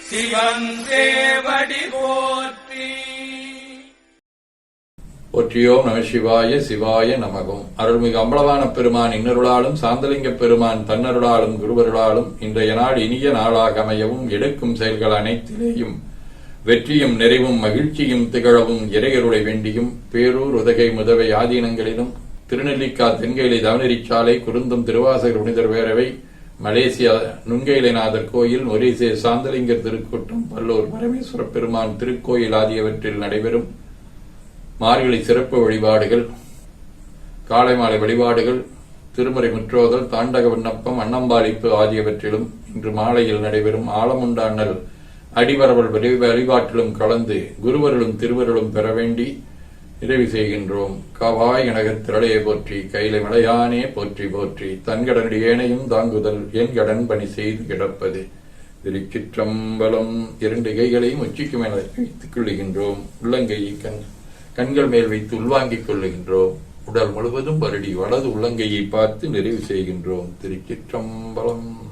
சிவன் சேவடி போற்றி. போற்றியோம் நம சிவாய. சிவாய நமகம். அருள்மிகு அம்பலவான பெருமான் இன்னருளாலும் சாந்தலிங்க பெருமான் தன்னருளாலும் குருவருளாலும் இன்றைய நாள் இனிய நாளாக அமையவும், எடுக்கும் செயல்கள் அனைத்திலேயும் வெற்றியும் நிறைவும் மகிழ்ச்சியும் திகழவும் இறையருளை வேண்டியும், பேரூர் உதகை முதவை ஆதீனங்களிலும் திருநெல்லிக்கா தென்கையிலை தவநெறிச்சாலை குருந்தம் திருவாசகர் புனிதர் பேரவை மலேசியா நுண்கையிலைநாதர் கோயில் ஒரேசே சாந்தலிங்கர் திருக்கூட்டம் பல்லூர் பரமேஸ்வர பெருமான் திருக்கோயில் ஆகியவற்றில் நடைபெறும் மார்கழி சிறப்பு வழிபாடுகள், காலை மாலை வழிபாடுகள், திருமுறை முற்றோதல், தாண்டக விண்ணப்பம், அன்னம்பாளிப்பு ஆகியவற்றிலும் இன்று மாலையில் நடைபெறும் ஆலமுண்ட அண்ணல் அடிபரவல் வழிபாட்டிலும் கலந்து குருவருளும் திருவருளும் பெற வேண்டி நிறைவு செய்கின்றோம். காவாய் கனகத் திரளையை போற்றி, கைலை மலையானே போற்றி போற்றி, தன்கடனடி ஏனையும் தாங்குதல் என் கடன் பணி செய்து கிடப்பது. திருச்சிற்றம்பலம். இரண்டு கைகளையும் உச்சிக்கு மேல வைத்துக் கொள்ளுகின்றோம். உள்ளங்கையை கண்கள் மேல் வைத்து உள்வாங்கிக் கொள்ளுகின்றோம். உடல் முழுவதும் வருடி வலது உள்ளங்கையை பார்த்து நிறைவு செய்கின்றோம். திருச்சிற்றம்பலம்.